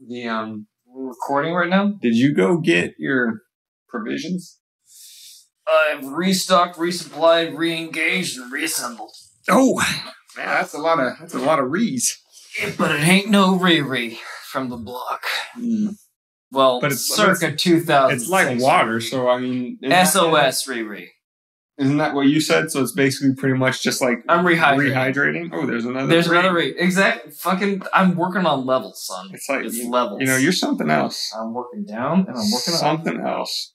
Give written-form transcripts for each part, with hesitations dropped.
we're recording right now. Did you go get your provisions? I've restocked, resupplied, re-engaged, and reassembled. Oh, man, that's a lot of re's. Yeah, but it ain't no re from the block. Well, but it's circa 2000. It's like water, so I mean, SOS re. Isn't that what you said? So it's basically pretty much just like I'm rehydrating. Oh, there's another. There's another re. Exactly. Fucking, I'm working on levels, son. It's like levels. You know, you're something else. I'm working down and I'm working something else.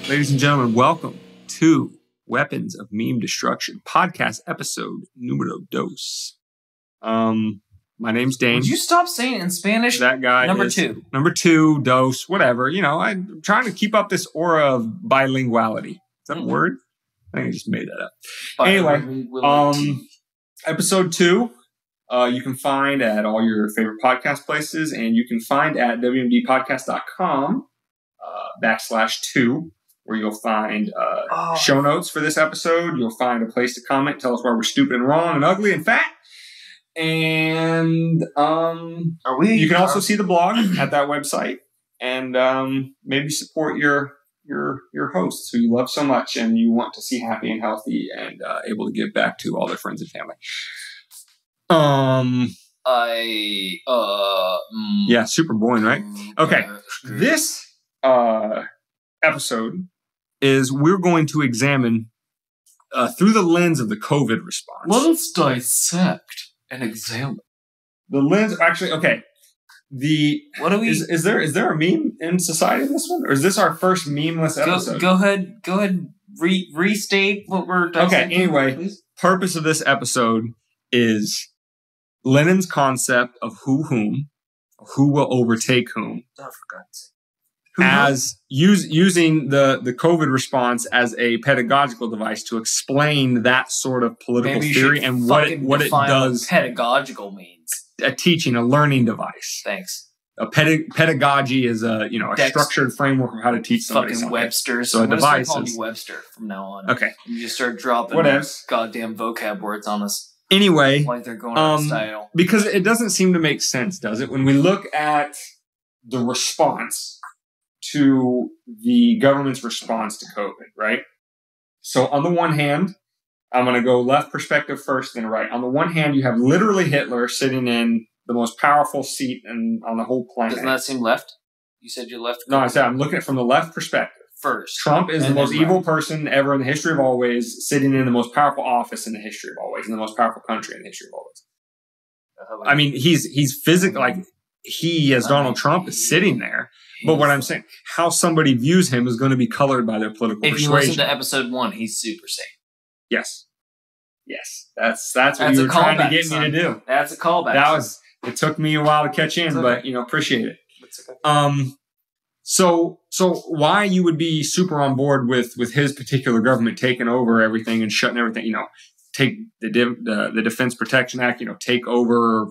Ladies and gentlemen, welcome to Weapons of Meme Destruction podcast episode numero dos. My name's Dane. Would you stop saying it in Spanish? That guy Number is two. Number two, dos, whatever. You know, I'm trying to keep up this aura of bilinguality. Is that a word? I think I just made that up. Anyway, episode 2, you can find at all your favorite podcast places, and you can find at wmdpodcast.com /2. Where you'll find show notes for this episode. You'll find a place to comment, tell us why we're stupid and wrong and ugly and fat. And you can also see the blog at that website, and maybe support your hosts who you love so much and you want to see happy and healthy and able to give back to all their friends and family. Yeah, super boring, right? Okay, this episode is we're going to examine through the lens of the COVID response. Let us dissect and examine. The lens, actually, okay. What do we? Is there a meme in society in this one, or is this our first memeless episode? Go ahead. Restate what we're dissecting. Okay. Anyway, please. Purpose of this episode is Lenin's concept of who will overtake whom. Oh, for God's sake. As using the COVID response as a pedagogical device to explain that sort of political theory and what it does. What pedagogical means. A teaching, a learning device. Thanks. A pedagogy is a structured framework of how to teach somebody fucking something. Webster. So a device call you Webster from now on. Okay. You just start dropping goddamn vocab words on us. Anyway, like they're going out of style. Because it doesn't seem to make sense, does it? When we look at the response to the government's response to COVID, right? So on the one hand, I'm going to go left perspective first, then right. On the one hand, you have literally Hitler sitting in the most powerful seat on the whole planet. Doesn't that seem left? You said you left? No, I said I'm looking at it from the left perspective. First. Trump is the most evil person ever in the history of always, sitting in the most powerful office in the history of always, in the most powerful country in the history of always. I mean, he's physically, like, he, as Donald Trump, is sitting there. But what I'm saying, how somebody views him is going to be colored by their political persuasion. If you listen to episode 1, he's super safe. Yes. That's what you were trying to get me to do. That's a callback. It took me a while to catch in, but appreciate it. So why you would be super on board with his particular government taking over everything and shutting everything, take the Defense Protection Act, take over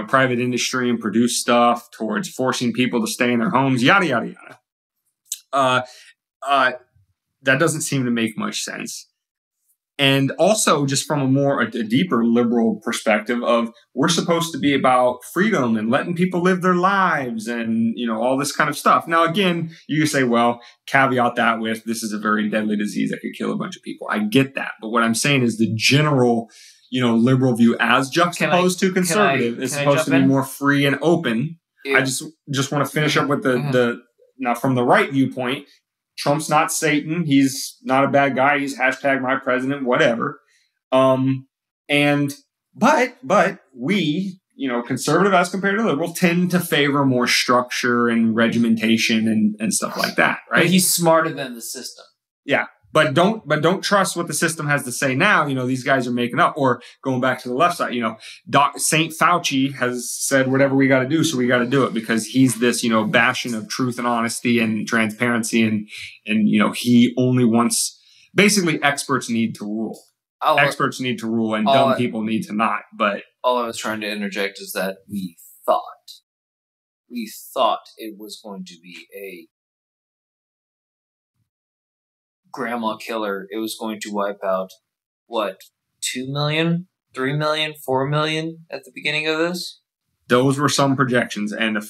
private industry and produce stuff towards forcing people to stay in their homes, yada, yada, yada. That doesn't seem to make much sense. And also just from a deeper liberal perspective of we're supposed to be about freedom and letting people live their lives and, all this kind of stuff. Now, again, you can say, well, caveat that with this is a very deadly disease that could kill a bunch of people. I get that. But what I'm saying is the general liberal view as juxtaposed to conservative is supposed to be more free and open. Yeah. I just want to finish up with now from the right viewpoint, Trump's not Satan. He's not a bad guy. He's #mypresident, whatever. But we, conservative as compared to liberal, tend to favor more structure and regimentation and stuff like that, right? But he's smarter than the system. Yeah. But don't trust what the system has to say now. These guys are making up. Or going back to the left side, Saint Fauci has said whatever we got to do, so we got to do it because he's this, bastion of truth and honesty and transparency, and he only wants, basically, experts need to rule. Experts need to rule, and dumb people need to not. But all I was trying to interject is that we thought it was going to be a grandma killer. It was going to wipe out, 2 million, 3 million, 4 million at the beginning of this? Those were some projections, and a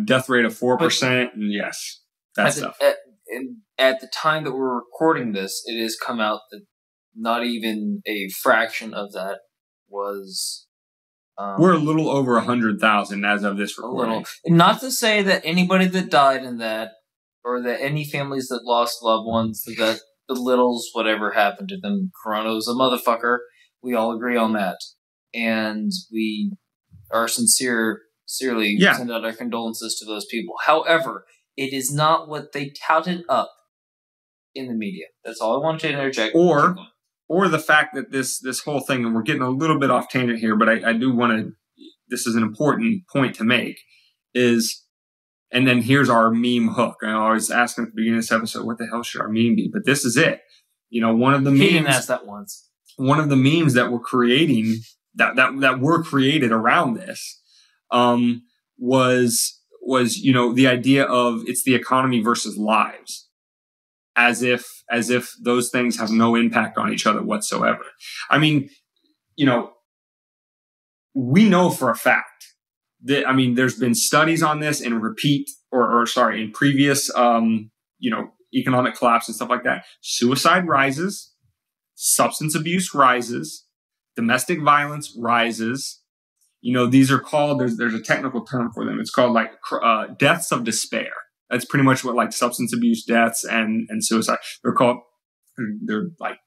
death rate of 4%, and yes, that stuff. At the time that we're recording this, it has come out that not even a fraction of that was... we're a little over 100,000 as of this recording. Not to say that anybody that died in that, or that any families that lost loved ones, that belittles whatever happened to them. Corona was a motherfucker. We all agree on that. And we are sincerely send out our condolences to those people. However, it is not what they touted up in the media. That's all I wanted to interject. Or the fact that this whole thing, and we're getting a little bit off tangent here, but I do want to, this is an important point to make, is, and then here's our meme hook. I was asking at the beginning of this episode, what the hell should our meme be? But this is it. One of the memes. He didn't ask that once. One of the memes that we're creating, that were created around this, was the idea of it's the economy versus lives, as if those things have no impact on each other whatsoever. I mean, we know for a fact that, there's been studies on this in in previous, economic collapse and stuff like that. Suicide rises, substance abuse rises, domestic violence rises. These are called, there's a technical term for them. It's called deaths of despair. That's pretty much what substance abuse deaths and suicide, they're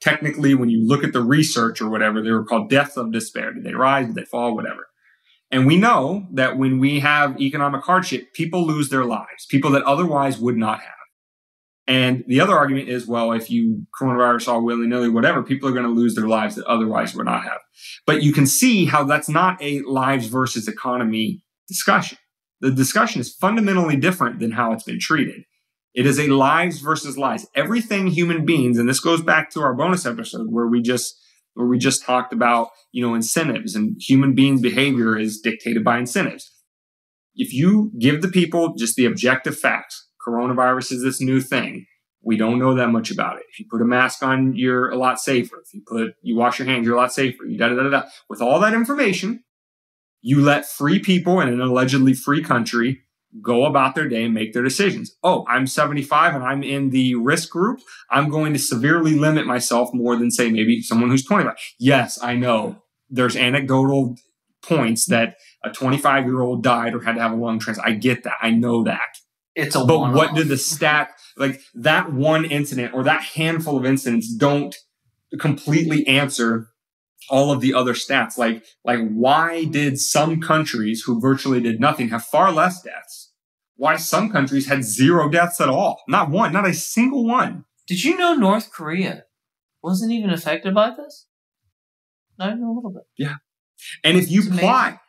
technically, when you look at the research or whatever, they were called deaths of despair. Did they rise? Did they fall? Whatever. And we know that when we have economic hardship, people lose their lives, people that otherwise would not have. And the other argument is, well, if you coronavirus all willy-nilly, whatever, people are going to lose their lives that otherwise would not have. But you can see how that's not a lives versus economy discussion. The discussion is fundamentally different than how it's been treated. It is a lives versus lives. Everything human beings, and this goes back to our bonus episode where we just talked about, incentives, and human beings' behavior is dictated by incentives. If you give the people just the objective facts, coronavirus is this new thing. We don't know that much about it. If you put a mask on, you're a lot safer. If you wash your hands, you're a lot safer. With all that information, you let free people in an allegedly free country go about their day and make their decisions. Oh, I'm 75 and I'm in the risk group. I'm going to severely limit myself more than, say, maybe someone who's 25. Yes, I know there's anecdotal points that a 25-year-old died or had to have a lung transplant. I get that. I know that. But what did the stat, that one incident or that handful of incidents don't completely answer all of the other stats? Like why did some countries who virtually did nothing have far less deaths? Why some countries had 0 deaths at all? Not one, not a single one. Did you know North Korea wasn't even affected by this? Not even a little bit. Yeah. And if you plot,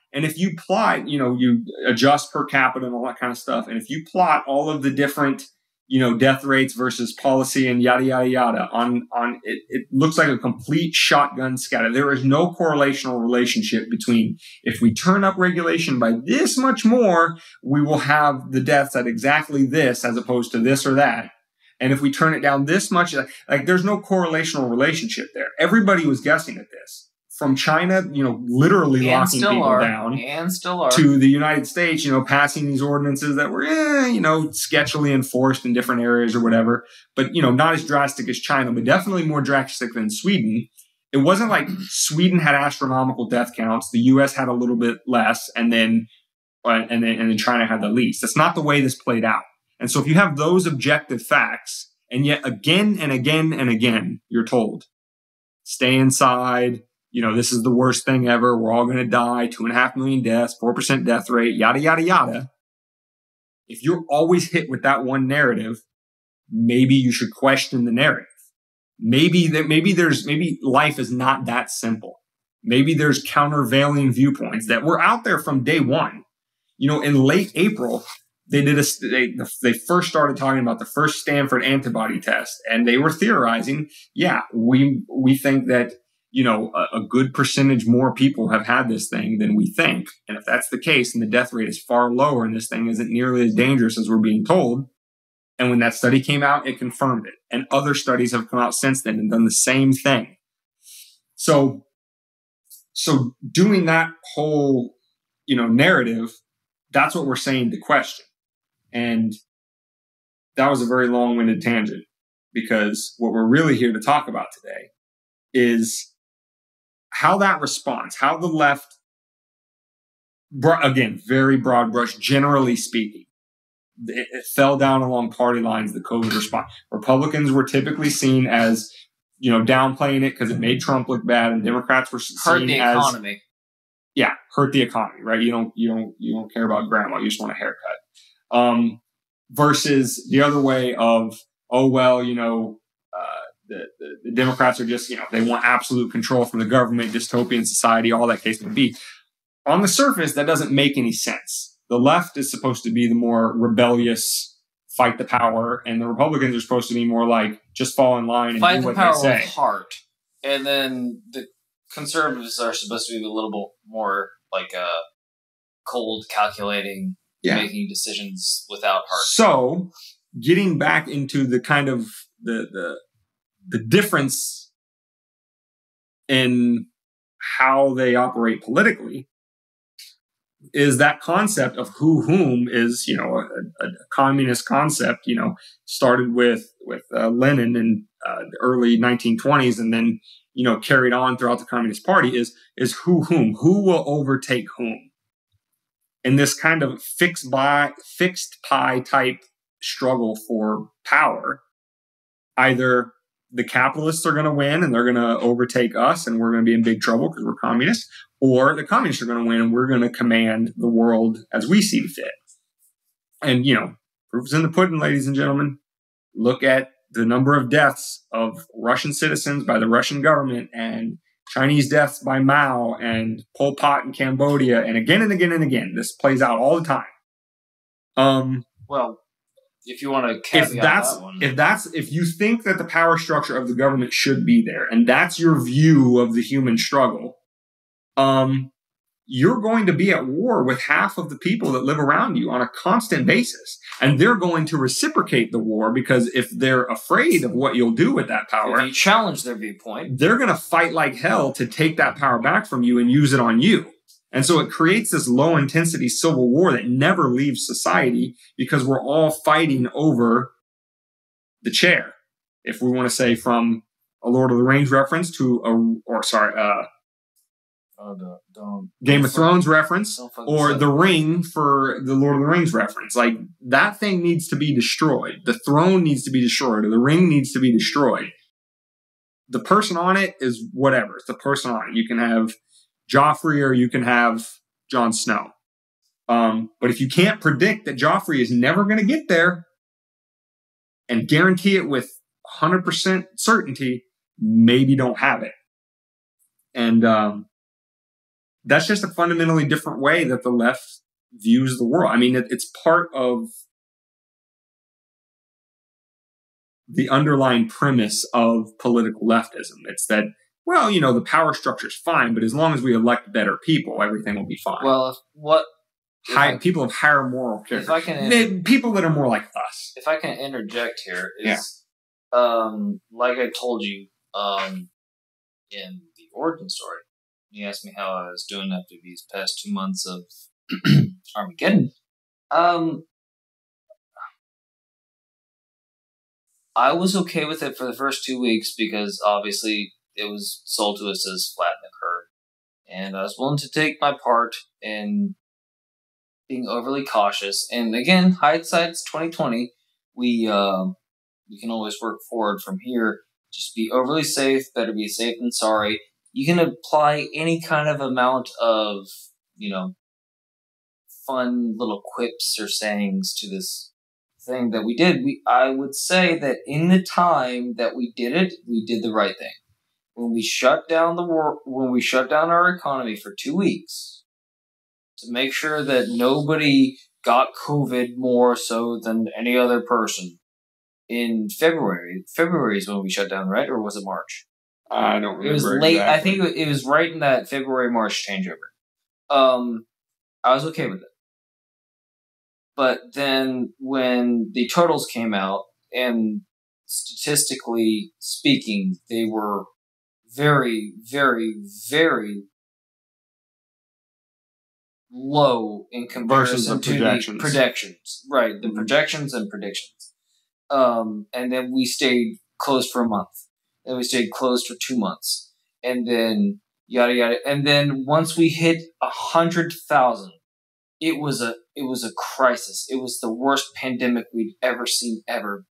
you adjust per capita and all that kind of stuff. And if you plot all of the different, death rates versus policy and yada, yada, yada on it looks like a complete shotgun scatter. There is no correlational relationship between if we turn up regulation by this much more, we will have the deaths at exactly this as opposed to this or that. And if we turn it down this much, there's no correlational relationship there. Everybody was guessing at this. From China, literally locking people down, and still are, to the United States, passing these ordinances that were, sketchily enforced in different areas or whatever, but, not as drastic as China, but definitely more drastic than Sweden. It wasn't like Sweden had astronomical death counts. The U.S. had a little bit less, and then China had the least. That's not the way this played out. And so if you have those objective facts, and yet again and again and again, you're told, stay inside, this is the worst thing ever. We're all going to die. 2.5 million deaths, 4% death rate, yada, yada, yada. If you're always hit with that one narrative, maybe you should question the narrative. maybe life is not that simple. Maybe there's countervailing viewpoints that were out there from day one. In late April, they first started talking about the first Stanford antibody test, and they were theorizing, we think that, a good percentage more people have had this thing than we think. And if that's the case, and the death rate is far lower, and this thing isn't nearly as dangerous as we're being told. And when that study came out, it confirmed it. And other studies have come out since then and done the same thing. So doing that whole, narrative, that's what we're saying to question. And that was a very long-winded tangent, because what we're really here to talk about today is how that response, how the left, again, very broad brush, generally speaking, it fell down along party lines, the COVID response. Republicans were typically seen as, downplaying it because it made Trump look bad, and Democrats were seen hurt the economy. Hurt the economy, right? You don't care about grandma, you just want a haircut. Versus the other way of, the Democrats are just, they want absolute control from the government, dystopian society, all that case may be. On the surface, that doesn't make any sense. The left is supposed to be the more rebellious, fight the power, and the Republicans are supposed to be more like, just fall in line and do what they say. Fight the power with heart. And then the conservatives are supposed to be a little bit more like cold, calculating, making decisions without heart. So, getting back into the kind of the difference in how they operate politically is that concept of whom is, a communist concept, started with Lenin in the early 1920s, and then, carried on throughout the Communist Party is whom will overtake whom. In this kind of fixed pie type struggle for power, either the capitalists are going to win and they're going to overtake us and we're going to be in big trouble because we're communists, or the communists are going to win and we're going to command the world as we see fit. And, proof's in the pudding, ladies and gentlemen. Look at the number of deaths of Russian citizens by the Russian government, and Chinese deaths by Mao and Pol Pot in Cambodia, and again and again and again. This plays out all the time. Well, if you want to caveat that one. If you think that the power structure of the government should be there, and that's your view of the human struggle, you're going to be at war with half of the people that live around you on a constant basis. And they're going to reciprocate the war, because if they're afraid of what you'll do with that power, if you challenge their viewpoint, they're going to fight like hell to take that power back from you and use it on you. And so it creates this low-intensity civil war that never leaves society, because we're all fighting over the chair. If we want to say from a Lord of the Rings reference to Game of Thrones reference, or The Ring for the Lord of the Rings reference. Like, that thing needs to be destroyed. The throne needs to be destroyed, or the ring needs to be destroyed. The person on it is whatever. It's the person on it. You can have Joffrey or you can have Jon Snow. But if you can't predict that Joffrey is never going to get there and guarantee it with 100% certainty, maybe don't have it. And that's just a fundamentally different way that the left views the world. I mean, it's part of the underlying premise of political leftism. It's that, well, the power structure is fine, but as long as we elect better people, everything will be fine. Well, people of higher moral character. People that are more like us. If I can interject here, like I told you in the origin story, you asked me how I was doing after these past 2 months of Armageddon. I was okay with it for the first 2 weeks, because obviously it was sold to us as flat in the curve. And I was willing to take my part in being overly cautious. And again, hindsight's 2020. We can always work forward from here. Just be overly safe. Better be safe than sorry. You can apply any kind of amount of, fun little quips or sayings to this thing that we did, I would say that in the time that we did it, we did the right thing. When we shut down when we shut down our economy for 2 weeks to make sure that nobody got COVID more so than any other person in February. February is when we shut down, right? Or was it March? I don't remember. It was late. Exactly. I think it was right in that February-March changeover. I was okay with it. But then when the totals came out, and statistically speaking, they were very, very, very low in comparison to the projections. Right, the projections and predictions. And then we stayed closed for a month. Then we stayed closed for 2 months. And then yada yada. And then once we hit 100,000, it was a crisis. It was the worst pandemic we'd ever seen ever.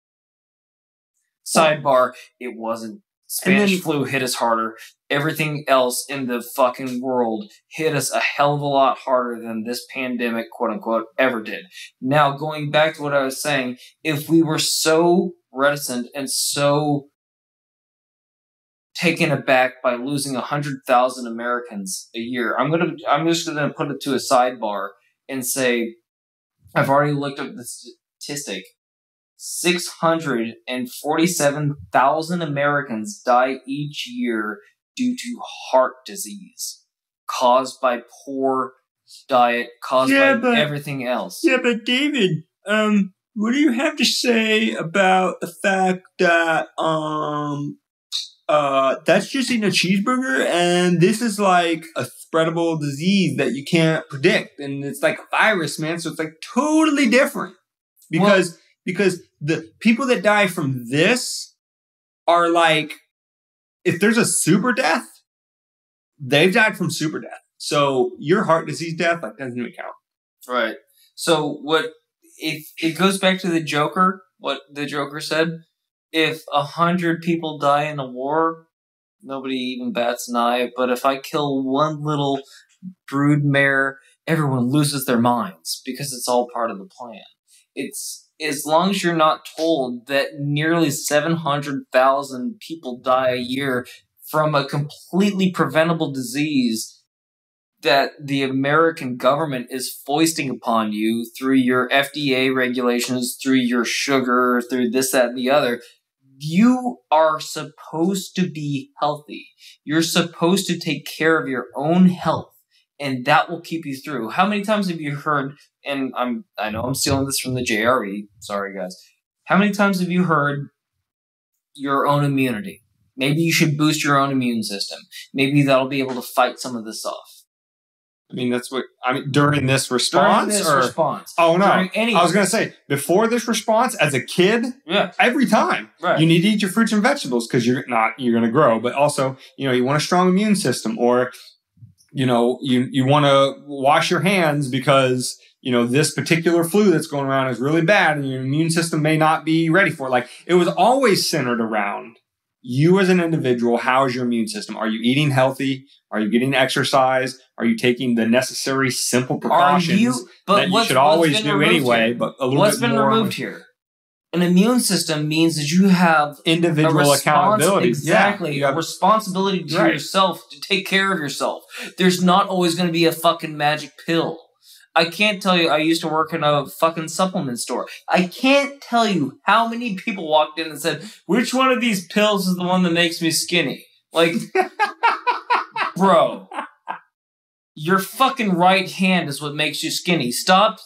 Sidebar, it wasn't. Spanish flu hit us harder. Everything else in the fucking world hit us a hell of a lot harder than this pandemic, quote unquote, ever did. Now, going back to what I was saying, if we were so reticent and so taken aback by losing 100,000 Americans a year, I'm just gonna put it to a sidebar and say, I've already looked up the statistic. 647,000 Americans die each year due to heart disease caused by poor diet, caused by everything else. Yeah, but David, what do you have to say about the fact that that's just eating a cheeseburger, and this is like a spreadable disease that you can't predict, and it's like a virus, man. So it's like totally different because the people that die from this are like, if there's a super death, they've died from super death. So your heart disease death doesn't even count. Right. So it goes back to the Joker. What the Joker said. If 100 people die in a war, nobody even bats an eye. But if I kill one little broodmare, everyone loses their minds because it's all part of the plan. It's as long as you're not told that nearly 700,000 people die a year from a completely preventable disease that the American government is foisting upon you through your FDA regulations, through your sugar, through this, that, and the other, you are supposed to be healthy. You're supposed to take care of your own health, and that will keep you through. How many times have you heard, and I know I'm stealing this from the JRE, sorry guys. How many times have you heard your own immunity? Maybe you should boost your own immune system. Maybe that'll be able to fight some of this off. I mean, during this response? Oh, no. I was going to say, before this response, as a kid, every time, you need to eat your fruits and vegetables because you're going to grow. But also, you want a strong immune system, or you want to wash your hands because, this particular flu that's going around is really bad and your immune system may not be ready for it. It was always centered around you as an individual. How is your immune system? Are you eating healthy? Are you getting exercise? Are you taking the necessary simple precautions that you should always do anyway, but a little bit more? What's been removed here? An immune system means that you have individual accountability. Exactly. A responsibility to yourself to take care of yourself. There's not always going to be a fucking magic pill. I can't tell you, I used to work in a fucking supplement store. I can't tell you how many people walked in and said, which one of these pills is the one that makes me skinny? Bro, your fucking right hand is what makes you skinny. Stop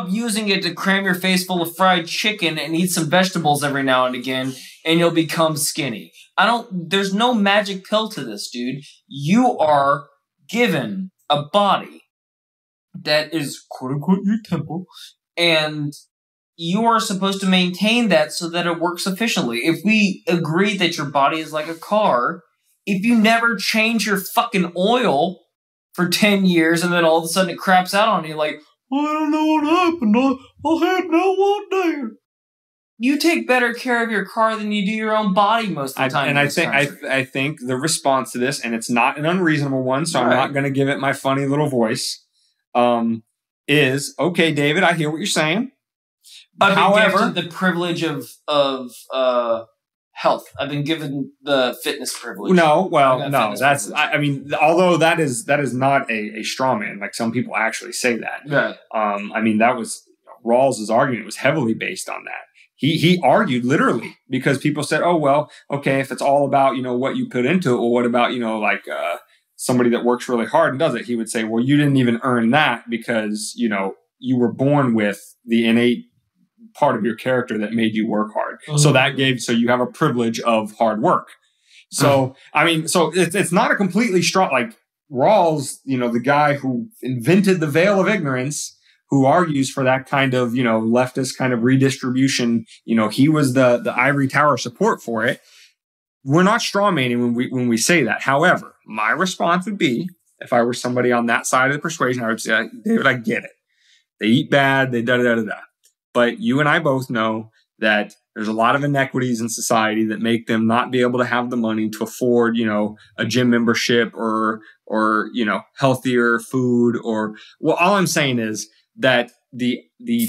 using it to cram your face full of fried chicken and eat some vegetables every now and again, and you'll become skinny. There's no magic pill to this, dude. You are given a body that is, quote unquote, your temple, and you are supposed to maintain that so that it works efficiently. If we agree that your body is like a car, if you never change your fucking oil for 10 years and then all of a sudden it craps out on you I don't know what happened. I had no one there. You take better care of your car than you do your own body most of the time. And I think the response to this, and it's not an unreasonable one, so I'm not going to give it my funny little voice, is, okay, David, I hear what you're saying, I've been However, given the privilege of health. I've been given the fitness privilege. no, well, I got no, fitness that's, privilege. I mean, although that is not a straw man. Like some people actually say that. Right. I mean, that was Rawls's argument was heavily based on that. He argued literally because people said, oh, well, okay, if it's all about, you know, what you put into it, well, what about, you know, like somebody that works really hard and does it? He would say, well, you didn't even earn that because, you know, you were born with the innate part of your character that made you work hard. Mm-hmm. So you have a privilege of hard work. So, I mean, so it's not a completely strong, like Rawls, you know, the guy who invented the veil of ignorance, who argues for that kind of, you know, leftist kind of redistribution. You know, he was the ivory tower support for it. We're not strawmanning when we say that. However, my response would be, if I were somebody on that side of the persuasion, I would say, David, I get it. They eat bad, they da-da-da-da-da. But you and I both know that there's a lot of inequities in society that make them not be able to have the money to afford, you know, a gym membership or, you know, healthier food or, well, all I'm saying is that the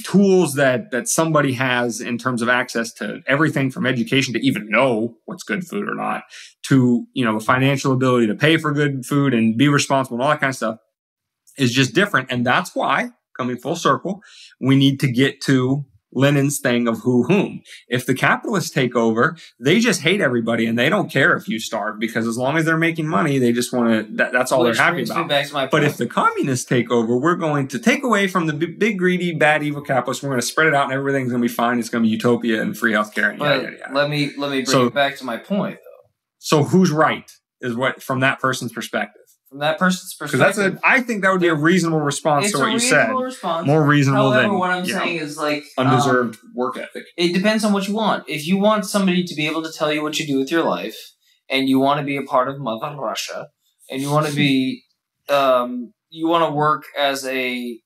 tools that somebody has in terms of access to everything from education to even know what's good food or not, to, you know, the financial ability to pay for good food and be responsible and all that kind of stuff is just different. And that's why, coming full circle, we need to get to Lenin's thing of whom. If the capitalists take over, they just hate everybody and they don't care if you starve because as long as they're making money, they just want to, that's all they're happy about. But if the communists take over, we're going to take away from the big, greedy, bad, evil capitalists. We're going to spread it out and everything's going to be fine. It's going to be utopia and free healthcare. And yada, yada, yada. Let me bring it back to my point, though. So who's right is what, from that person's perspective. From that person's perspective, I think that would be a reasonable response to what you said. Response. More reasonable However, than what I'm saying is like undeserved work ethic. It depends on what you want. If you want somebody to be able to tell you what you do with your life, and you want to be a part of Mother Russia, and you want to be, you want to work as a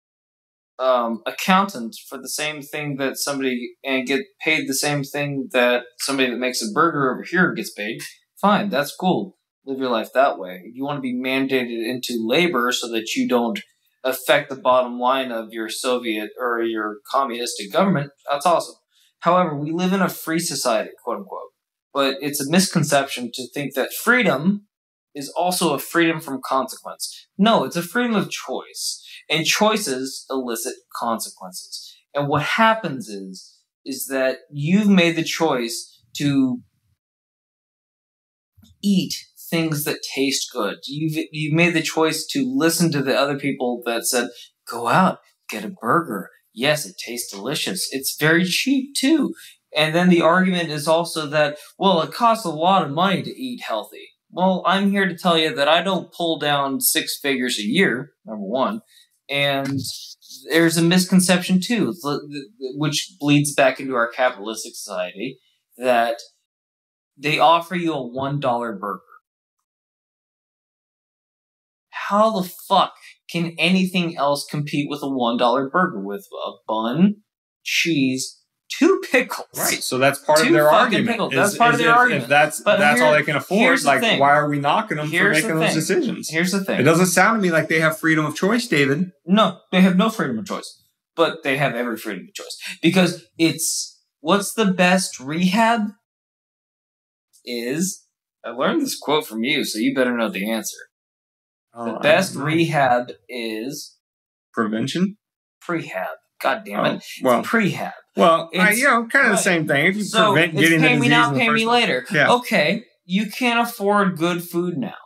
accountant for the same thing that somebody and get paid the same thing that somebody that makes a burger over here gets paid. Fine, that's cool. Live your life that way. If you want to be mandated into labor so that you don't affect the bottom line of your Soviet or your communistic government, that's awesome. However, we live in a free society, quote unquote. But it's a misconception to think that freedom is also a freedom from consequence. No, it's a freedom of choice. And choices elicit consequences. And what happens is that you've made the choice to eat things that taste good. You've made the choice to listen to the other people that said, go out, get a burger. Yes, it tastes delicious. It's very cheap too. And then the argument is also that, well, it costs a lot of money to eat healthy. Well, I'm here to tell you that I don't pull down 6 figures a year, number one. And there's a misconception too, which bleeds back into our capitalistic society, that they offer you a $1 burger. How the fuck can anything else compete with a $1 burger with a bun, cheese, 2 pickles? Right. So that's part of their argument. Pickles. That's part of their argument. If that's all they can afford, like, why are we knocking them for making those decisions? Here's the thing. It doesn't sound to me like they have freedom of choice, David. No, they have no freedom of choice. But they have every freedom of choice. Because it's, what's the best rehab? I learned this quote from you, so you better know the answer. The best rehab is prevention. Prehab. God damn it! Well, it's prehab. Well, kind of the same thing. If you prevent getting the disease, pay me now, pay me later. Yeah. Okay, you can't afford good food now.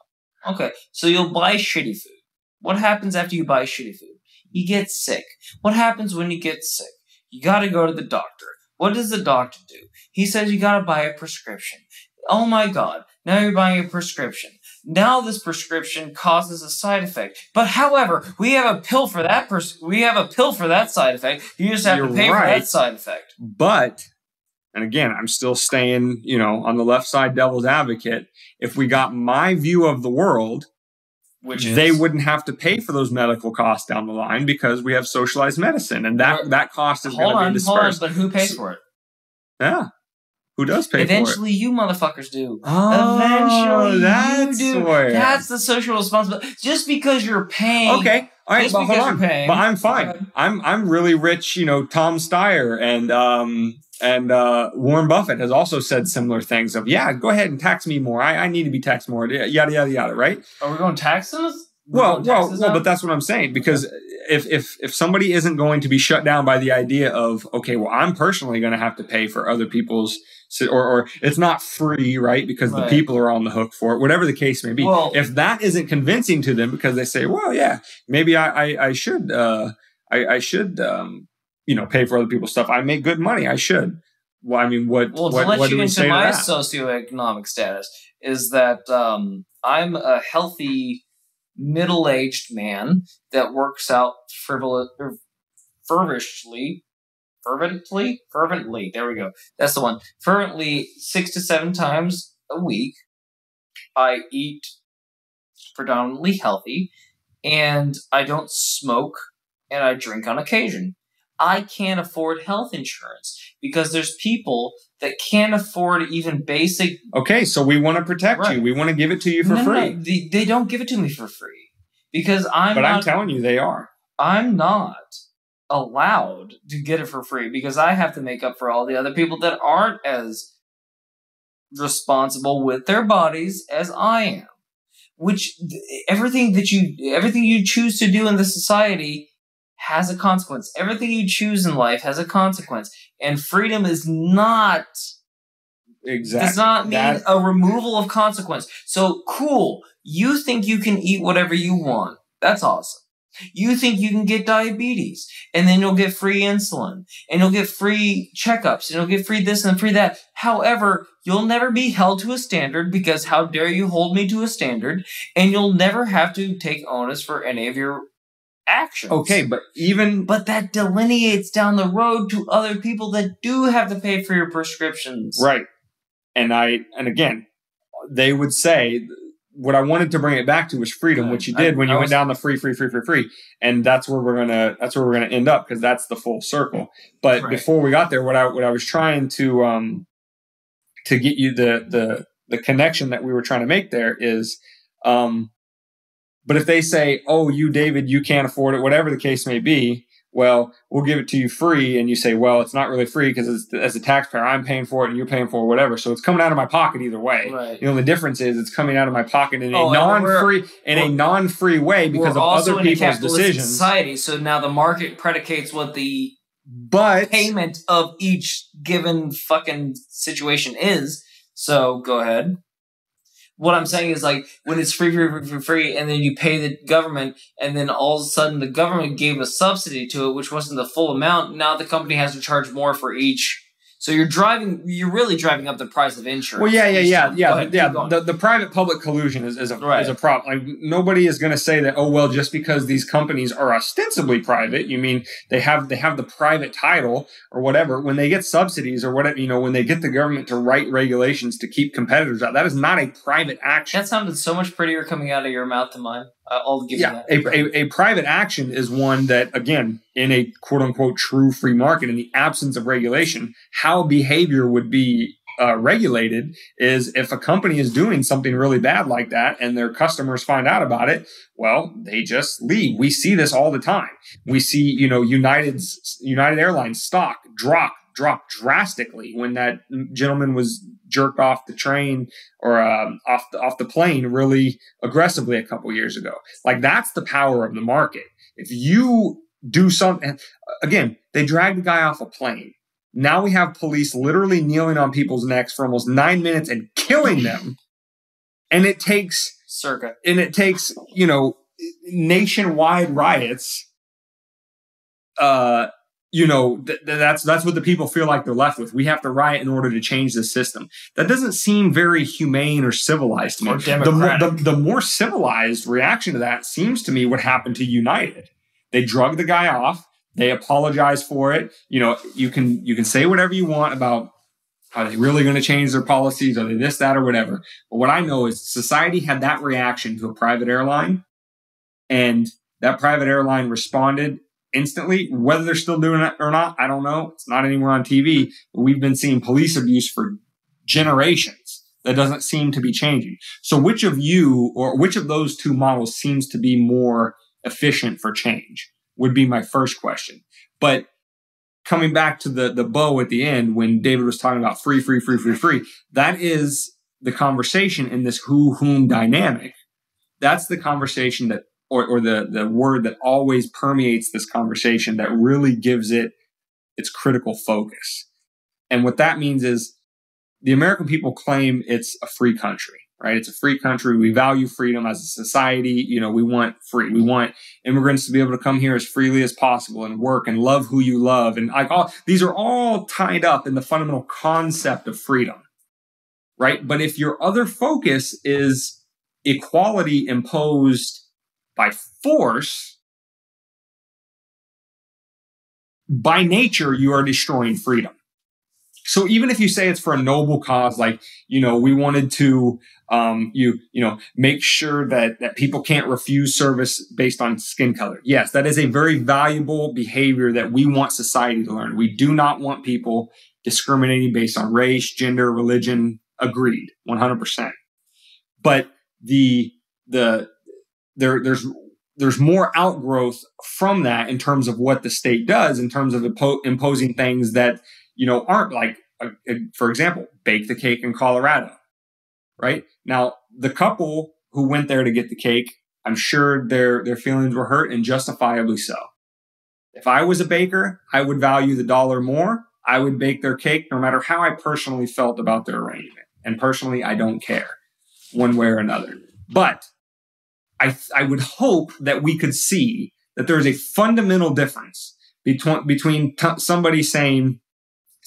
Okay, so you'll buy shitty food. What happens after you buy shitty food? You get sick. What happens when you get sick? You got to go to the doctor. What does the doctor do? He says you got to buy a prescription. Oh my God! Now you're buying a prescription. Now this prescription causes a side effect. But however, we have a pill for that we have a pill for that side effect. You just have to pay for that side effect. But, and again, I'm still staying, on the left side devil's advocate. If we got my view of the world, they wouldn't have to pay for those medical costs down the line because we have socialized medicine. And that cost is going to be dispersed. Hold on, but who pays for it? Yeah. Who does pay Eventually, you motherfuckers do. Oh, Eventually, that's you do. where. That's the social responsibility. Just because you're paying. Okay, all right, just but hold because on. you're paying, But I'm fine. I'm really rich. You know, Tom Steyer and Warren Buffett has also said similar things of, yeah, go ahead and tax me more. I need to be taxed more. Yada yada yada. Right? Are we going taxes? Well, but that's what I'm saying, because if somebody isn't going to be shut down by the idea of, okay, well, I'm personally going to have to pay for other people's, or it's not free, right? Because the people are on the hook for it, whatever the case may be. Well, if that isn't convincing to them, because they say, well, yeah, maybe I should, pay for other people's stuff. I make good money. I should. Well, I mean, what to let you do we into say my to that? socioeconomic status is that I'm a healthy, middle-aged man that works out fervently. There we go. That's the one. Fervently 6 to 7 times a week. I eat predominantly healthy, and I don't smoke, and I drink on occasion. I can't afford health insurance because there's people that can't afford even basic. Okay, so we want to protect you. We want to give it to you for free. No, they don't give it to me for free because I'm telling you, they are. I'm not allowed to get it for free because I have to make up for all the other people that aren't as responsible with their bodies as I am. Which everything you choose to do in this society has a consequence. Everything you choose in life has a consequence. And freedom is not... Exactly. Does not mean a removal of consequence. So, cool. You think you can eat whatever you want. That's awesome. You think you can get diabetes, and then you'll get free insulin, and you'll get free checkups, and you'll get free this and free that. However, you'll never be held to a standard because how dare you hold me to a standard, and you'll never have to take onus for any of your actions. Okay, but that delineates down the road to other people that do have to pay for your prescriptions. Right. And again, they would say, what I wanted to bring it back to was freedom, which you did when you went down the free, and that's where we're gonna end up, because that's the full circle. But before we got there, what I was trying to get you the connection that we were trying to make there is, but if they say, oh, you David, you can't afford it, whatever the case may be, well, we'll give it to you free. And you say, well, it's not really free because as a taxpayer, I'm paying for it and you're paying for it, whatever. So it's coming out of my pocket either way. Right. The only difference is it's coming out of my pocket in a non-free way because of other people's decisions. Society, so now the market predicates what the payment of each given fucking situation is. So go ahead. What I'm saying is, like, when it's free, and then you pay the government, and then all of a sudden the government gave a subsidy to it, which wasn't the full amount. Now the company has to charge more for each. So you're really driving up the price of insurance. Well, yeah. The private-public collusion is a problem. Like, nobody is going to say that, oh, well, just because these companies are ostensibly private, you mean they have the private title or whatever. When they get subsidies or whatever, when they get the government to write regulations to keep competitors out, that is not a private action. That sounded so much prettier coming out of your mouth than mine. I'll give you that. A private action is one that, again, in a quote-unquote true free market, in the absence of regulation, how behavior would be regulated is if a company is doing something really bad like that and their customers find out about it, well, they just leave. We see this all the time. We see, United Airlines stock drop drastically when that gentleman was jerked off the train or off the plane really aggressively a couple years ago. Like, that's the power of the market. If you do something, again, they dragged the guy off a plane. Now we have police literally kneeling on people's necks for almost 9 minutes and killing them. And it takes nationwide riots. That's what the people feel like they're left with. We have to riot in order to change the system. That doesn't seem very humane or civilized to me. Or democratic. The more civilized reaction to that seems to me what happened to United. They drug the guy off. They apologize for it. You can say whatever you want about, are they really going to change their policies? Are they this, that, or whatever? But what I know is society had that reaction to a private airline, and that private airline responded instantly. Whether they're still doing it or not, I don't know. It's not anywhere on TV. But we've been seeing police abuse for generations. That doesn't seem to be changing. So which of you, or which of those two models seems to be more efficient for change would be my first question. But coming back to the bow at the end, when David was talking about free, that is the conversation in this who-whom dynamic. That's the conversation that, or the word that always permeates this conversation that really gives it its critical focus. And what that means is the American people claim it's a free country, right? It's a free country. We value freedom as a society. You know, we want free. We want immigrants to be able to come here as freely as possible and work and love who you love. And like these are all tied up in the fundamental concept of freedom, right? But if your other focus is equality imposed by force, by nature, you are destroying freedom. So even if you say it's for a noble cause, like, you know, we wanted to, make sure that people can't refuse service based on skin color. Yes, that is a very valuable behavior that we want society to learn. We do not want people discriminating based on race, gender, religion. Agreed, 100%. But there's more outgrowth from that in terms of what the state does, in terms of imposing things that, you know, aren't like, for example, bake the cake in Colorado, right? Now, the couple who went there to get the cake, I'm sure their feelings were hurt, and justifiably so. If I was a baker, I would value the dollar more. I would bake their cake no matter how I personally felt about their arrangement. And personally, I don't care one way or another. But I would hope that we could see that there is a fundamental difference between somebody saying,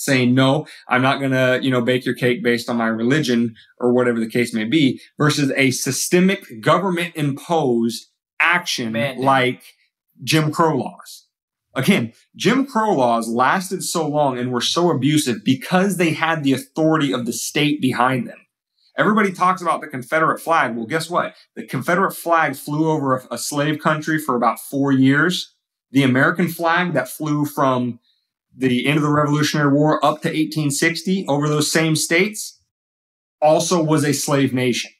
no, I'm not going to, bake your cake based on my religion or whatever the case may be, versus a systemic government imposed action like Jim Crow laws. Again, Jim Crow laws lasted so long and were so abusive because they had the authority of the state behind them. Everybody talks about the Confederate flag. Well, guess what? The Confederate flag flew over a slave country for about 4 years. The American flag that flew from the end of the Revolutionary War up to 1860 over those same states also was a slave nation.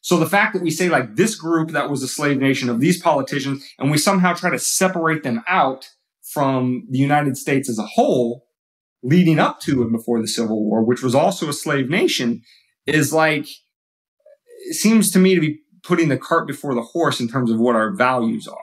So the fact that we say like this group that was a slave nation of these politicians, and we somehow try to separate them out from the United States as a whole, leading up to and before the Civil War, which was also a slave nation, is like, it seems to me to be putting the cart before the horse in terms of what our values are.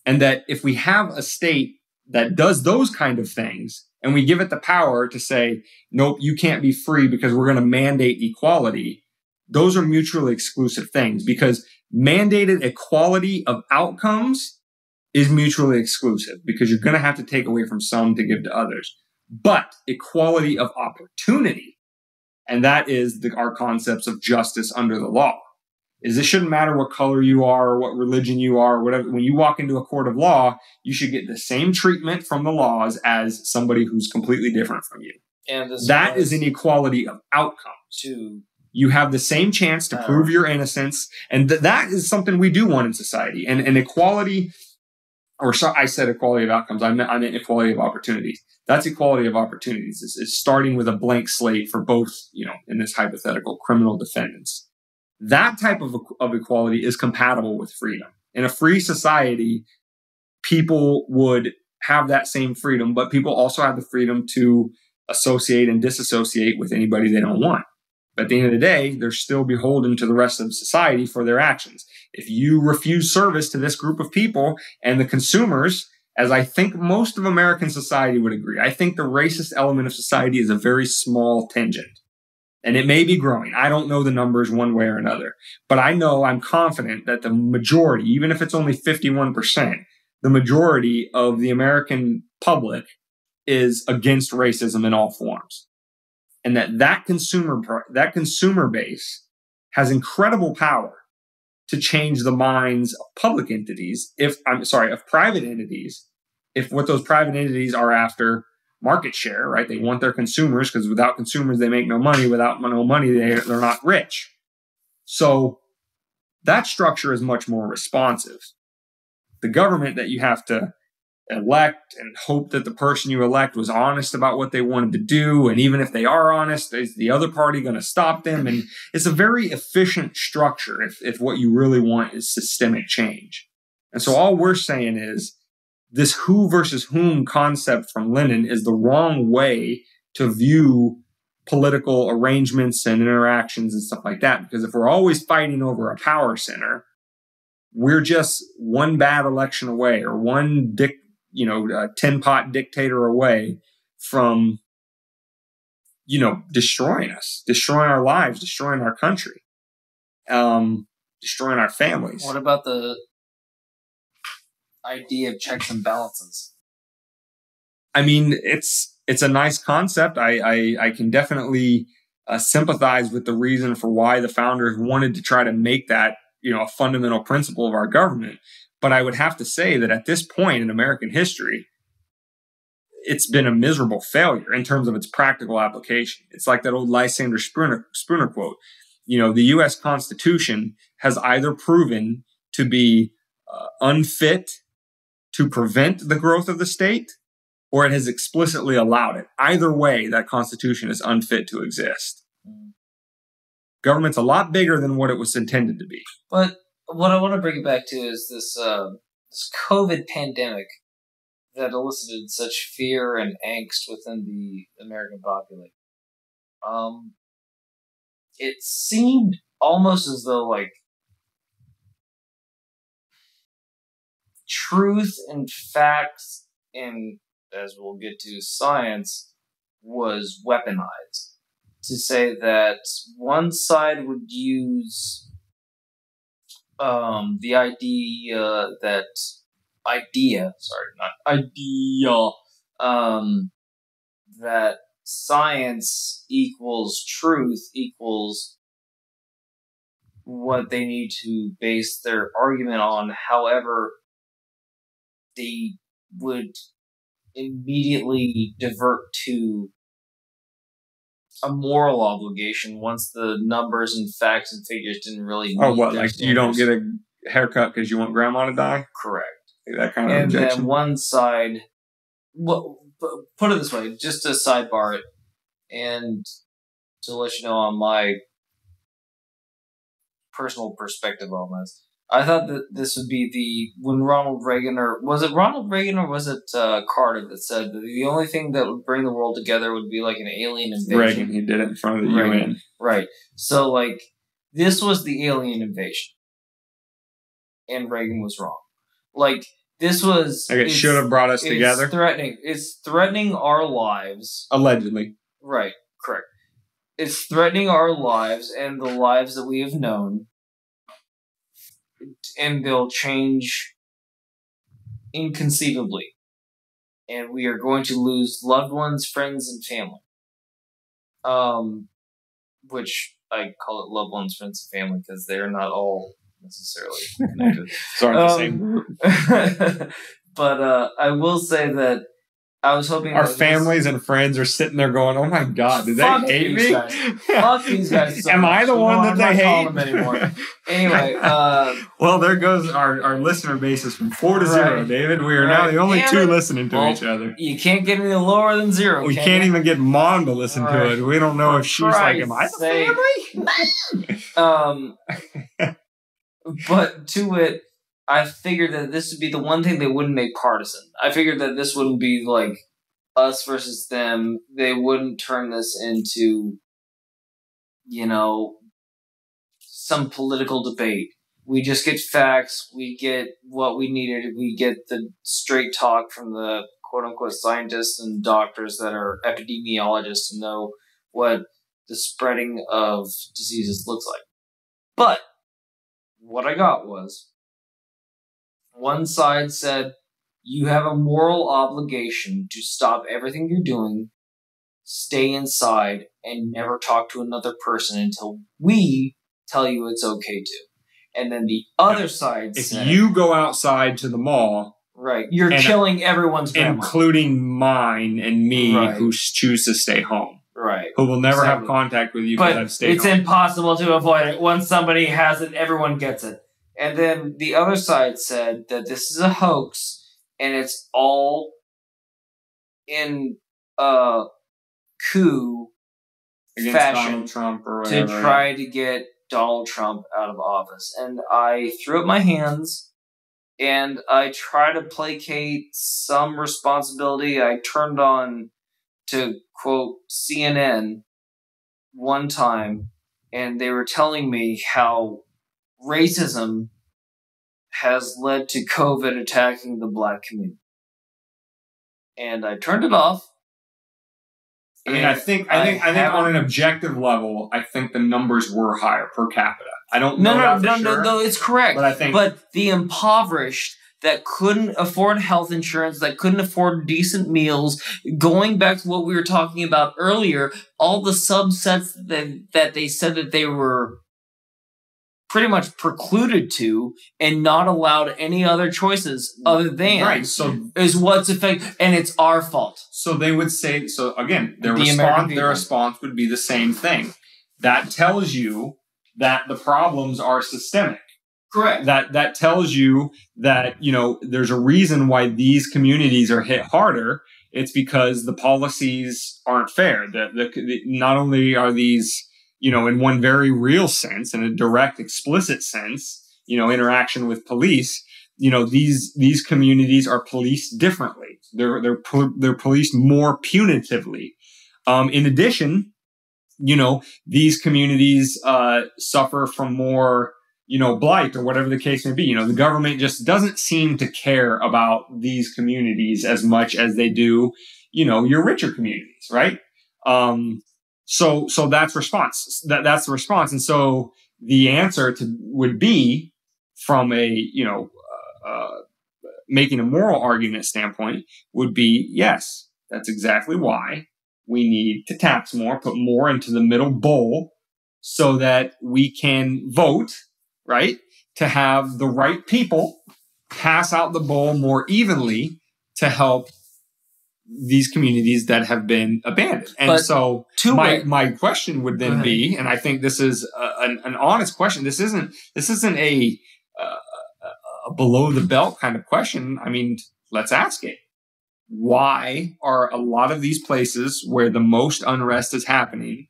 And that if we have a state that does those kind of things, and we give it the power to say, nope, you can't be free because we're going to mandate equality, those are mutually exclusive things, because mandated equality of outcomes is mutually exclusive, because you're going to have to take away from some to give to others. But equality of opportunity, and that is our concepts of justice under the law, is it shouldn't matter what color you are or what religion you are or whatever. When you walk into a court of law, you should get the same treatment from the laws as somebody who's completely different from you. And that is an equality of outcomes. You have the same chance to prove your innocence. And that is something we do want in society. And equality, or I said equality of outcomes, I meant equality of opportunities. That's equality of opportunities. It's starting with a blank slate for both, in this hypothetical, criminal defendants. That type of equality is compatible with freedom. In a free society, people would have that same freedom, but people also have the freedom to associate and disassociate with anybody they don't want. But at the end of the day, they're still beholden to the rest of society for their actions. If you refuse service to this group of people and the consumers, as I think most of American society would agree, I think the racist element of society is a very small tangent. And it may be growing. I don't know the numbers one way or another. But I'm confident that the majority, even if it's only 51%, the majority of the American public is against racism in all forms. And that consumer base has incredible power to change the minds of public entities, of private entities, if what those private entities are after market share, right? They want their consumers, because without consumers, they make no money. Without no money, they're not rich. So that structure is much more responsive. The government that you have to elect and hope that the person you elect was honest about what they wanted to do. And even if they are honest, is the other party going to stop them? And it's a very efficient structure if what you really want is systemic change. And so all we're saying is this who versus whom concept from Lenin is the wrong way to view political arrangements and interactions and stuff like that. Because if we're always fighting over a power center, we're just one bad election away or one tin-pot dictator away from, destroying us, destroying our lives, destroying our country, destroying our families. What about the idea of checks and balances? I mean, it's a nice concept. I can definitely sympathize with the reason for why the founders wanted to try to make that, a fundamental principle of our government. But I would have to say that at this point in American history, it's been a miserable failure in terms of its practical application. It's like that old Lysander Spooner quote. The U.S. Constitution has either proven to be unfit to prevent the growth of the state, or it has explicitly allowed it. Either way, that Constitution is unfit to exist. Government's a lot bigger than what it was intended to be. But what I want to bring it back to is this COVID pandemic that elicited such fear and angst within the American populace. It seemed almost as though, truth and facts and, as we'll get to, science was weaponized. To say that one side would use the idea that science equals truth equals what they need to base their argument on. However, they would immediately divert to a moral obligation once the numbers and facts and figures didn't really meet their standards. You don't get a haircut because you want grandma to die? Correct. That kind of and objection. Then one side, put it this way, just to sidebar it, and to let you know on my personal perspective on this. I thought that this would be when Ronald Reagan, or was it Ronald Reagan, or was it Carter that said that the only thing that would bring the world together would be like an alien invasion? Reagan, he did it in front of the UN. Right. So, this was the alien invasion. And Reagan was wrong. This was... it should have brought us together? It's threatening our lives. Allegedly. Right. Correct. It's threatening our lives and the lives that we have known. And they'll change inconceivably. And we are going to lose loved ones, friends, and family. Which I call it loved ones, friends, and family because they're not all necessarily connected. Sorry, the same group. But I will say that I was hoping our families and friends are sitting there going, "Oh my God, did they hate me? Fuck these guys! So Am I the one that they hate?" Them anymore. Anyway, well, there goes our listener base is from 4 to 0, David. We are now the only two listening to each other. You can't get any lower than 0. We can't even get Mom to listen to it. We don't know if she's like, "Am I the family?" But to it, I figured that this would be the one thing they wouldn't make partisan. I figured that this wouldn't be like us versus them. They wouldn't turn this into, some political debate. We just get facts. We get what we needed. We get the straight talk from the quote-unquote scientists and doctors that are epidemiologists and know what the spreading of diseases looks like. But what I got was, one side said, you have a moral obligation to stop everything you're doing, stay inside, and never talk to another person until we tell you it's okay to. And then the other side said, if you go outside to the mall, right, you're killing everyone's grandma. Including mine and me, who choose to stay home. Right. Who will never have contact with you because I've stayed home. It's impossible to avoid it. Once somebody has it, everyone gets it. And then the other side said that this is a hoax and it's all in coup Against fashion Donald Trump or whatever, to try to get Donald Trump out of office. And I threw up my hands and I try to placate some responsibility. I turned on to quote CNN one time and they were telling me how racism has led to COVID attacking the black community. And I turned it off. I mean, I think on an objective level, I think the numbers were higher per capita. I don't know No, it's correct. But I think, the impoverished that couldn't afford health insurance, that couldn't afford decent meals, going back to what we were talking about earlier, all the subsets that they said that they were pretty much precluded to and not allowed any other choices other than is what's affected, and it's our fault. So they would say, so again, their response would be the same thing. That tells you that the problems are systemic. Correct. That tells you that, there's a reason why these communities are hit harder. It's because the policies aren't fair. Not only are these, in one very real sense, in a direct, explicit sense, interaction with police, these communities are policed differently. They're policed more punitively. In addition, these communities suffer from more, blight or whatever the case may be. The government just doesn't seem to care about these communities as much as they do, your richer communities, right? So that's response. That's the response. And so the answer would be from a, making a moral argument standpoint would be, yes, that's exactly why we need to tax more, put more into the middle bowl so that we can vote, right? To have the right people pass out the bowl more evenly to help these communities that have been abandoned. And so my question would then be, and I think this is an honest question. This isn't a below the belt kind of question. I mean, let's ask it. Why are a lot of these places where the most unrest is happening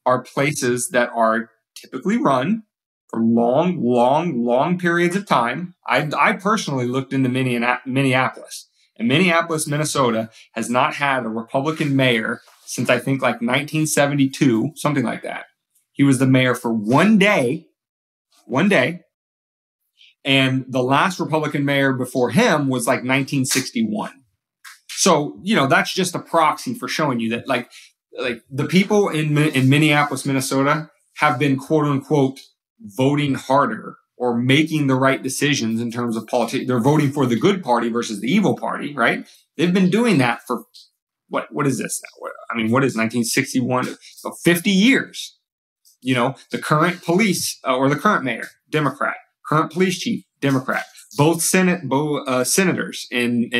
are places that are typically run for long periods of time? I personally looked into Minneapolis. And Minneapolis, Minnesota has not had a Republican mayor since I think like 1972, something like that. He was the mayor for one day. And the last Republican mayor before him was like 1961. So, that's just a proxy for showing you that like the people in Minneapolis, Minnesota have been quote unquote voting harder or making the right decisions in terms of politics. They're voting for the good party versus the evil party, right? They've been doing that for what is this now? What is 1961? So 50 years. The current police or the current mayor, Democrat, current police chief, Democrat, both senators in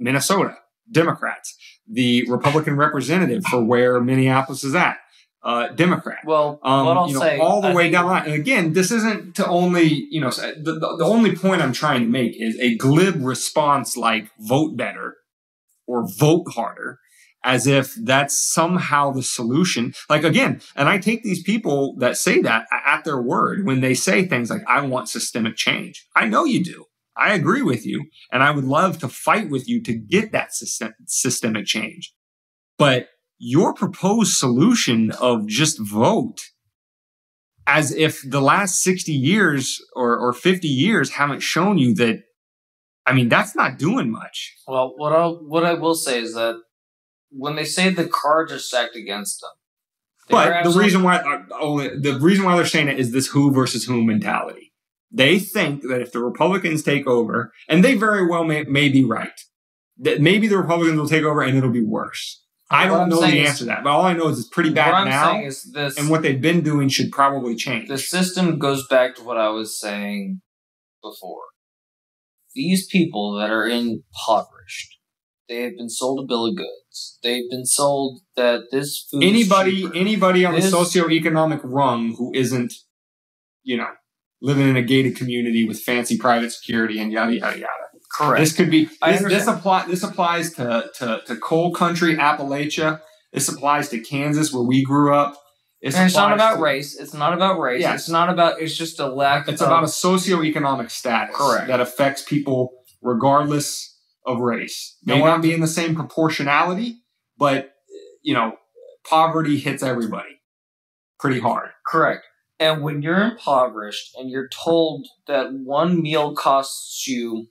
Minnesota, Democrats, the Republican representative for where Minneapolis is at, Democrat. Well, what I'll say, all the way down the line. And again, this isn't to only, the only point I'm trying to make is a glib response like vote better or vote harder, as if that's somehow the solution. Like, again, and I take these people that say that at their word when they say things like, I want systemic change. I know you do. I agree with you. And I would love to fight with you to get that systemic change. But your proposed solution of just vote, as if the last 60 years or 50 years haven't shown you that, that's not doing much. Well, what I will say is that when they say the cards are stacked against them, but the reason why they're saying it is this who versus whom mentality. They think that if the Republicans take over, and they very well may be right, that maybe the Republicans will take over and it'll be worse. I don't know the answer to that, but all I know is it's pretty bad now, and what they've been doing should probably change. The system goes back to what I was saying before. These people that are impoverished, they have been sold a bill of goods. They've been sold that this food anybody on the socioeconomic rung who isn't, living in a gated community with fancy private security and yada, yada, yada. Correct. This could be this applies to coal country Appalachia. This applies to Kansas, where we grew up. And it's not about race. It's not about race. Yes. It's not about. It's just a lack. It's about a socioeconomic status that affects people regardless of race. May not be in the same proportionality, but poverty hits everybody pretty hard. Correct. And when you're impoverished and you're told that one meal costs you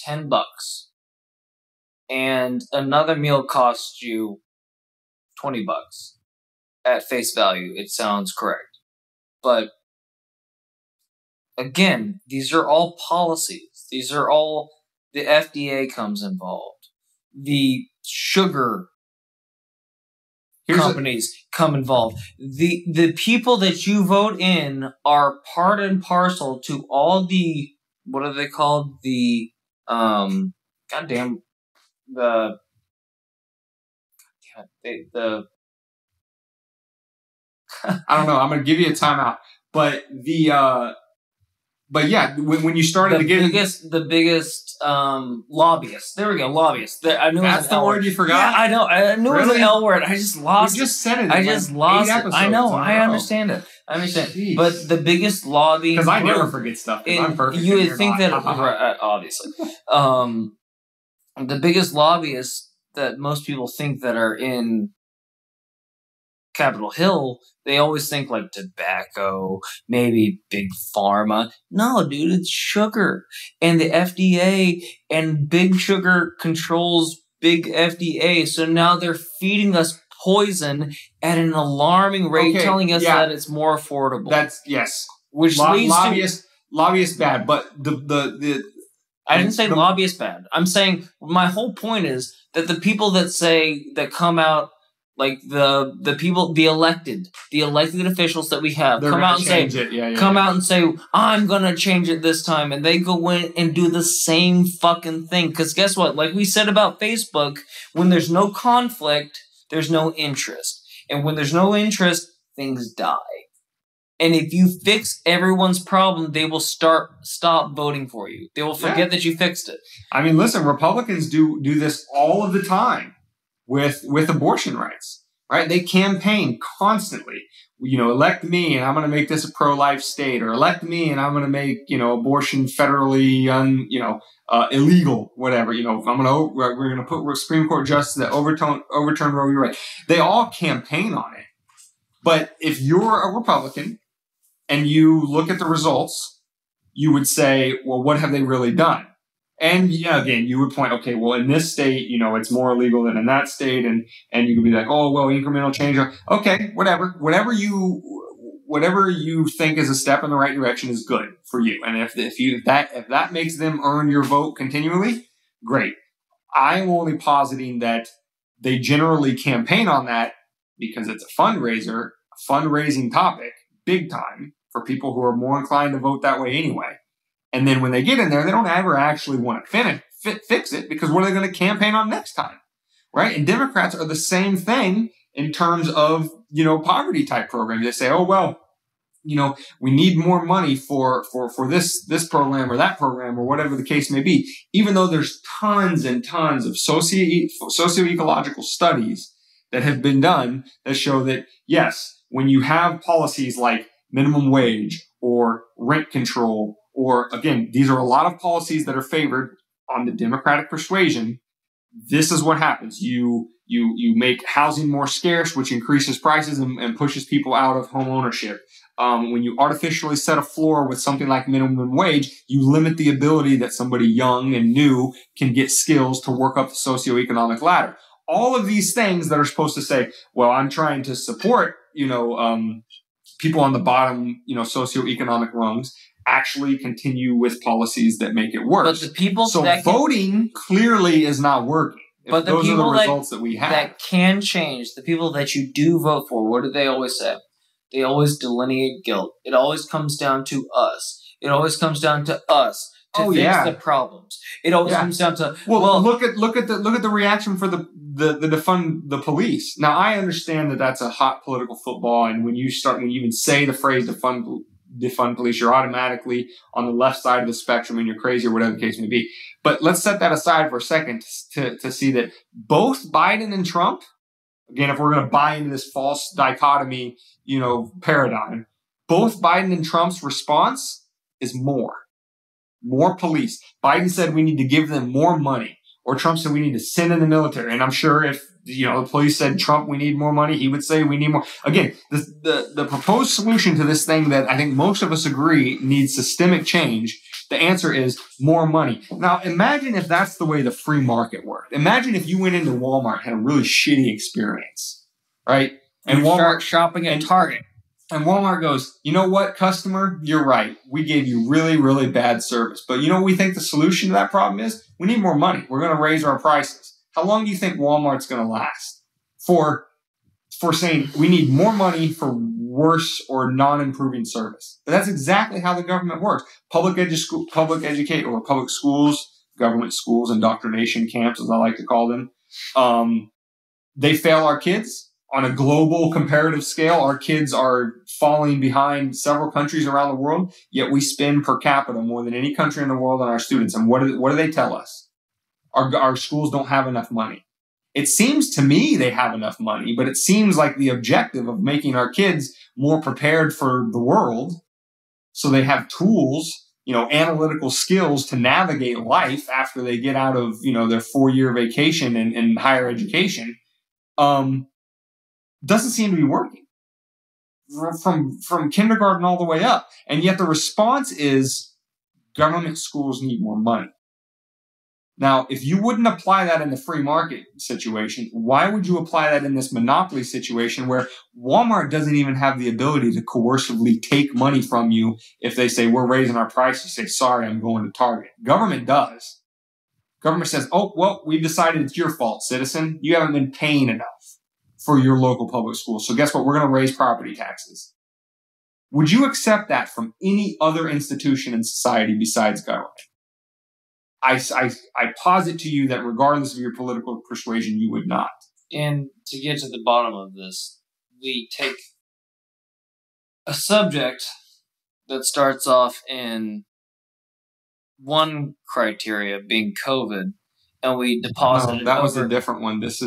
$10 and another meal costs you $20 at face value, it sounds correct. But again, these are all policies. These are all, the FDA comes involved. The sugar companies come involved. The people that you vote in are part and parcel to all the, what are they called? I don't know. I'm going to give you a timeout. But yeah, when you started to get the biggest lobbyists. There we go, lobbyists. I knew that's the word you forgot. Yeah, I know. I knew it was an L word. I just lost. You just said it. I just lost it. I know. I understand it. Jeez. But the biggest lobby, because I never forget stuff. I'm perfect. You would think that obviously, the biggest lobbyists that most people think that are in Capitol Hill, they always think like tobacco, maybe big pharma. No, dude, it's sugar. And the FDA and big sugar controls big FDA. So now they're feeding us poison at an alarming rate, telling us that it's more affordable. That's, yes. Which leads lobbyists bad, but the I didn't say lobbyists bad. I'm saying my whole point is that the people that come out, like the people, the elected officials that we have, come out and say, I'm gonna change it this time, and they go in and do the same fucking thing. Because guess what? Like we said about Facebook, when there's no conflict, there's no interest, and when there's no interest, things die. And if you fix everyone's problem, they will stop voting for you. They will forget that you fixed it. I mean, listen, Republicans do this all of the time with abortion rights, right? They campaign constantly. Elect me and I'm going to make this a pro-life state, or elect me and I'm going to make, abortion federally, illegal, whatever. We're going to put Supreme Court justice that overturn Roe v. Wade. They all campaign on it. But if you're a Republican and you look at the results, you would say, well, what have they really done? And again, you would point, okay, well, in this state, it's more illegal than in that state, and you could be like, oh, well, incremental change. Okay, whatever you think is a step in the right direction is good for you. And if that makes them earn your vote continually, great. I'm only positing that they generally campaign on that because it's a fundraising topic, big time, for people who are more inclined to vote that way anyway. And then when they get in there, they don't ever actually want to fix it, because what are they going to campaign on next time, right? And Democrats are the same thing in terms of, poverty type programs. They say, oh, well, we need more money for this program or that program or whatever the case may be, even though there's tons and tons of socioecological studies that have been done that show that, yes, when you have policies like minimum wage or rent control, or again, these are a lot of policies that are favored on the Democratic persuasion. This is what happens. You make housing more scarce, which increases prices and pushes people out of home ownership. When you artificially set a floor with something like minimum wage, you limit the ability that somebody young and new can get skills to work up the socioeconomic ladder. All of these things that are supposed to say, well, I'm trying to support, people on the bottom, socioeconomic rungs, actually continue with policies that make it worse. But the people voting clearly is not working. But those are the results that we have. That can change. The people that you do vote for, what do they always say? They always delineate guilt. It always comes down to us. It always comes down to us to fix the problems. It always comes down to look at the reaction for the defund the police. Now I understand that that's a hot political football, and when you even say the phrase defund defund police, you're automatically on the left side of the spectrum and you're crazy or whatever the case may be. But let's set that aside for a second to see that both Biden and Trump, again, if we're going to buy into this false dichotomy, paradigm, both Biden and Trump's response is more police. Biden said we need to give them more money, or Trump said we need to send in the military. And I'm sure if, the police said, Trump, we need more money, he would say we need more. Again, the proposed solution to this thing that I think most of us agree needs systemic change, the answer is more money. Now, imagine if that's the way the free market worked. Imagine if you went into Walmart and had a really shitty experience, right? And you Walmart start shopping at Target. And Walmart goes, you know what, customer? You're right. We gave you really, really bad service. But you know what we think the solution to that problem is? We need more money. We're going to raise our prices. How long do you think Walmart's going to last? For saying we need more money for worse or non-improving service. But that's exactly how the government works. Public schools, government schools, indoctrination camps, as I like to call them. They fail our kids. On a global comparative scale, our kids are falling behind several countries around the world, yet we spend per capita more than any country in the world on our students. And what do they tell us? Our schools don't have enough money. It seems to me they have enough money, but it seems like the objective of making our kids more prepared for the world so they have tools, analytical skills to navigate life after they get out of, their 4-year vacation in higher education, doesn't seem to be working from kindergarten all the way up. And yet the response is government schools need more money. Now, if you wouldn't apply that in the free market situation, why would you apply that in this monopoly situation where Walmart doesn't even have the ability to coercively take money from you if they say, we're raising our price? You say, sorry, I'm going to Target. Government does. Government says, oh, well, we've decided it's your fault, citizen. You haven't been paying enough for your local public school. So guess what? We're going to raise property taxes. Would you accept that from any other institution in society besides government? I posit to you that regardless of your political persuasion, you would not. And to get to the bottom of this, we take a subject that starts off in one criteria, being COVID, and we deposit it. That was a different one. This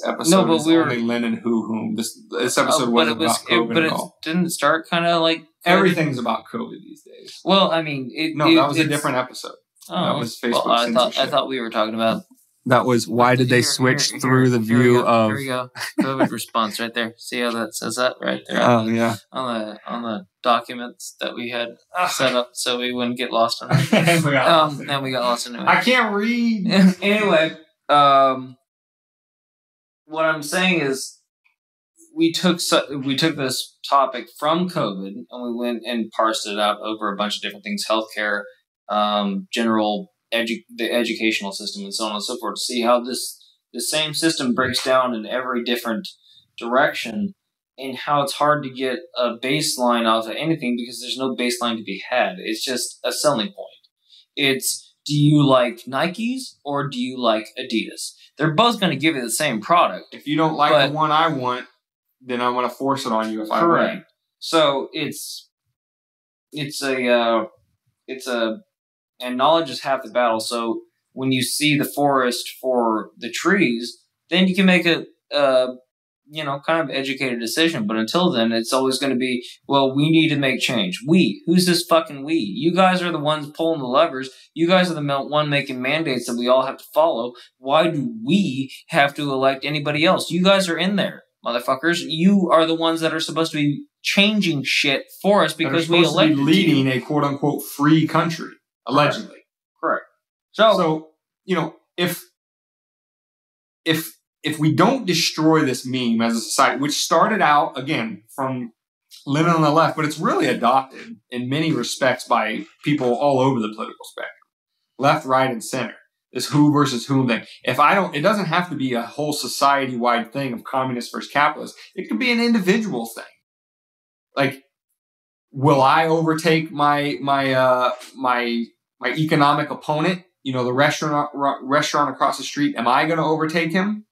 episode is only Lenin whom. This episode wasn't about COVID at all. Didn't start kind of like everything's about COVID these days. Well, I mean, that was a different episode. Oh, that was Facebook I thought we were talking about. That was why did they switch through the view of? Here we go. COVID response right there. See how that says that right there? Yeah. On the documents that we had set up so we wouldn't get lost on it. And we got lost anyway. I can't read. Anyway, what I'm saying is we took this topic from COVID and we went and parsed it out over a bunch of different things: healthcare, the educational system, and so on and so forth, to see how the same system breaks down in every different direction, and how it's hard to get a baseline off of anything because there's no baseline to be had. It's just a selling point. It's, do you like Nikes or do you like Adidas? They're both going to give you the same product. If you don't like the one I want, then I'm going to force it on you if I want. So and knowledge is half the battle. So when you see the forest for the trees, then you can make a kind of educated decision. But until then, it's always going to be, well, we need to make change. Who's this fucking we? You guys are the ones pulling the levers. You guys are the one making mandates that we all have to follow. Why do we have to elect anybody else? You guys are in there, motherfuckers. You are the ones that are supposed to be changing shit for us because we elected you. Leading a quote unquote free country. Allegedly. Correct. So if we don't destroy this meme as a society, which started out, again, from Lenin on the left, but it's really adopted in many respects by people all over the political spectrum. Left, right, and center. This who versus whom thing. It doesn't have to be a whole society-wide thing of communist versus capitalist. It could be an individual thing. Like, will I overtake my economic opponent? The restaurant across the street. Am I going to overtake him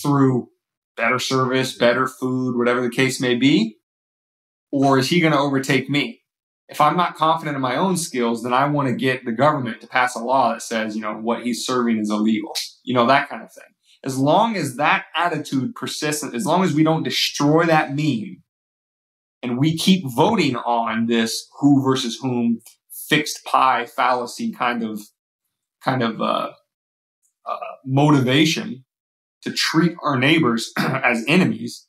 through better service, better food, whatever the case may be? Or is he going to overtake me? if I'm not confident in my own skills, then I want to get the government to pass a law that says, what he's serving is illegal. That kind of thing. As long as that attitude persists, as long as we don't destroy that meme, and we keep voting on this who versus whom fixed pie fallacy kind of motivation to treat our neighbors as enemies,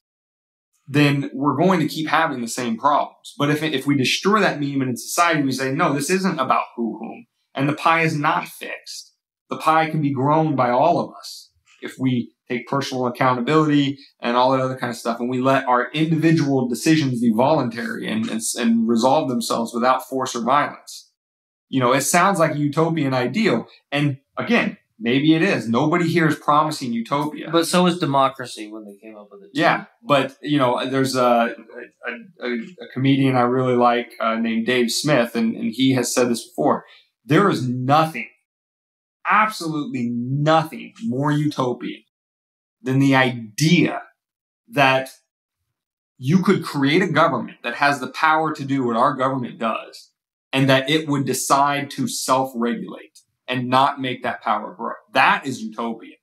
then we're going to keep having the same problems. But if we destroy that meme and in society we say, no, this isn't about whom, and the pie is not fixed. The pie can be grown by all of us if we take personal accountability and all that other kind of stuff, and we let our individual decisions be voluntary and resolve themselves without force or violence. It sounds like a utopian ideal, and again, maybe it is. Nobody here is promising utopia. But so is democracy when they came up with it. Yeah, but, there's a comedian I really like named Dave Smith, and he has said this before. There is nothing, absolutely nothing more utopian than the idea that you could create a government that has the power to do what our government does, and that it would decide to self-regulate and not make that power grow. That is utopian.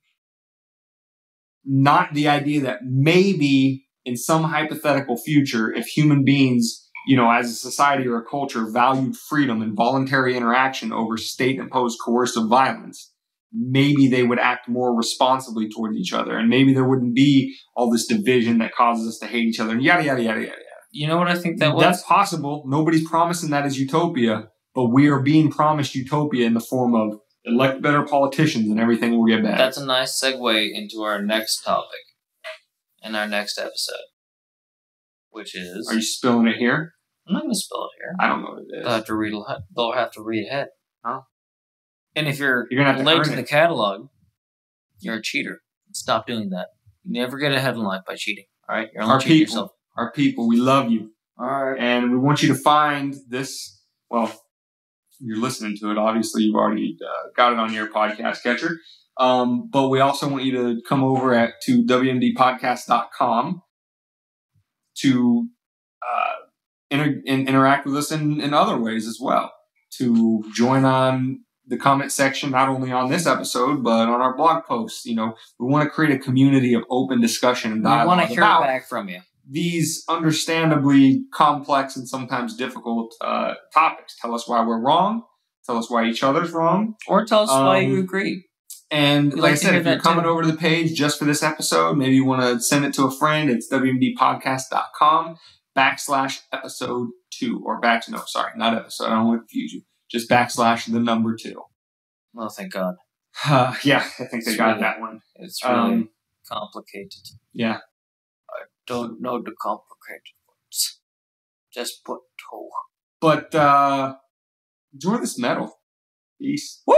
Not the idea that maybe in some hypothetical future, if human beings, as a society or a culture valued freedom and voluntary interaction over state-imposed coercive violence, maybe they would act more responsibly toward each other. And maybe there wouldn't be all this division that causes us to hate each other and yada, yada, yada, yada, yada. You know what I think that was? That's possible. Nobody's promising that as utopia. But we are being promised utopia in the form of elect better politicians and everything will get better. That's a nice segue into our next topic in our next episode, which is... Are you spilling it here? I'm not going to spill it here. I don't know what it is. They'll have to read ahead. Oh. And if you're gonna have late to the catalog, you're a cheater. Stop doing that. You never get ahead in life by cheating. All right? You're only cheating yourself. Our people, we love you. All right. And we want you to find this, you're listening to it. Obviously, you've already got it on your podcast catcher. But we also want you to come over to wmdpodcast.com to interact with us in other ways as well. To join on the comment section, not only on this episode, but on our blog posts. We want to create a community of open discussion and dialogue. We want to hear back from you. These understandably complex and sometimes difficult topics. Tell us why we're wrong. Tell us why each other's wrong. Or tell us why you agree. And like I said, if you're coming over to the page just for this episode, maybe you want to send it to a friend. It's wmdpodcast.com/episode 2. Or not episode. I don't want to confuse you. Just /2. Oh, thank God. Yeah, I think they got that one. It's really complicated. Yeah. I don't know the complicated ones. Just put toe. But enjoy this metal. Peace. Woo!